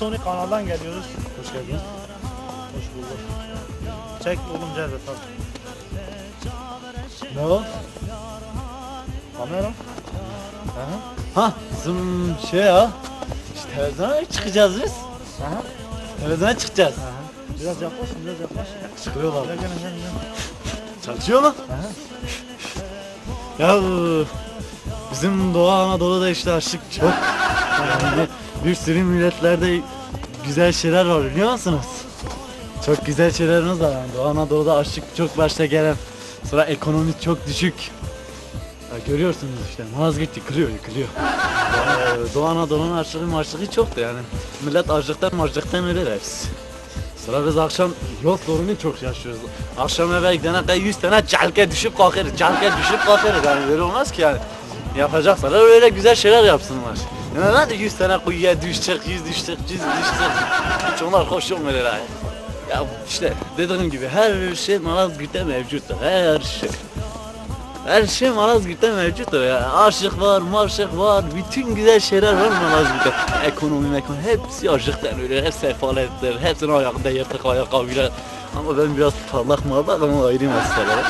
Sony kanaldan geliyoruz. Hoş geldin. Hoş bulduk. Çek oğlum Cevdet abi. Ne o? Kamera. Ha bizim şey ya. İşte televizyona çıkacağız biz. Aha. Televizyona çıkacağız. Aha. Biraz yaklaş, biraz yaklaş. Çıkıyorlar. Gel gel gel. Çalışıyor mu? Aha. Ya bizim Doğu Anadolu'da işte aşık çok. Yani bir sürü milletlerde güzel şeyler var biliyor musunuz? Çok güzel şeylerimiz var yani. Doğu Anadolu'da aşık çok başta gelen. Sonra ekonomi çok düşük. Ya görüyorsunuz işte Malazgirt yıkılıyor. Doğu Anadolu'nun açlığı çoktu yani. Millet açlıktan ölür hepsi. Sonra biz akşam yol sorunu çok yaşıyoruz. Akşam eve gidene kadar 100 tane calke düşüp kalkarız. Yani böyle olmaz ki yani. Yapacaksalar öyle güzel şeyler yapsınlar. Yani hadi 100 tane kuyuya düşecek, 100 düşecek. Hiç onlar hoş olmuyor yani. Ya işte dediğim gibi her şey Malazgirt'te mevcuttur. Her şey Malazgirt'te mevcuttur ya. Aşık var, marşık var, bütün güzel şeyler var Malazgirt'te. Ekonomi, hepsi aşıktan öyle, hep sefaletler, hepsinin ayakta yırtık ayakkabıyla. Ama ben biraz parlak ama ayrı mesele.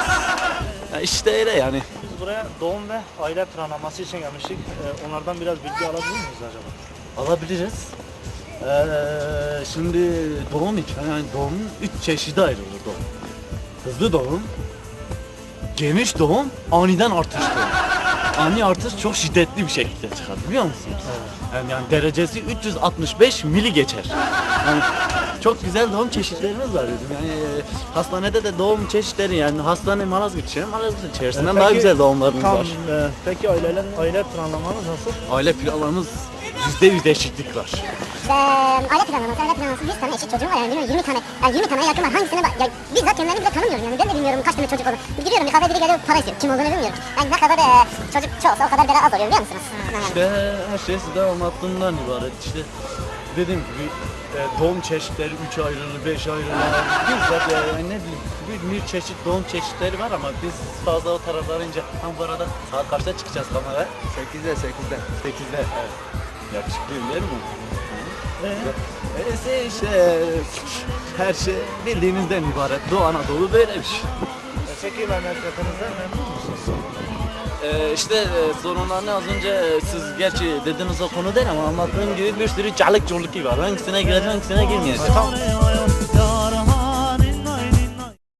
Ya işte öyle yani. Biz buraya doğum ve aile planlaması için gelmiştik. Onlardan biraz bilgi alabilir miyiz acaba? Alabiliriz. Şimdi doğum için, yani doğumun 3 çeşidi ayrılır doğum. Hızlı doğum, geniş doğum, aniden artış doğum. Ani artış çok şiddetli bir şekilde çıkar biliyor musunuz? Evet. Yani derecesi 365 mili geçer. Yani çok güzel doğum çeşitlerimiz var dedim. Yani hastanede de doğum çeşitleri yani hastane Malazgirt içerisinden daha güzel doğumlarımız var. Peki aile planlamanız nasıl? Aile planlarımız %100 eşitlik var. Aile planlaması 100 tane eşit çocuğum var yani bilmiyorum 20 tane. Yani 20 taneye yakın var. Hangisine bak? Ya bizzat kendilerini bile tanımıyorum yani. Ben de bilmiyorum kaç tane çocuk olur. Giriyorum bir kahve biri geliyor para istiyor. Kim olduğunu bilmiyorum. Yani ne kadar çocuk çoğalsa o kadar bela az oluyor biliyor musunuz? İşte her şey size anlattığımdan ibaret. İşte dediğim gibi doğum çeşitleri 3 ayrılır, 5 ayrılır. Bizzat yani ne bileyim bir çeşit doğum çeşitleri var ama biz fazla o taraflara ince. Tam bu arada saat kaçta çıkacağız kamera? 8'de. Evet. Yakışıklıyım değil mi? İşte her şey bildiğinizden ibaret. Doğu Anadolu böyle bir şey. Peki memleketinizden memnun musunuz? İşte sorunlarını az önce siz gerçi dediğiniz o konu değil ama anlattığım gibi bir sürü çalık çoluk var. Hangisine gireceğim, hangisine girmeyeceğim. Tamam.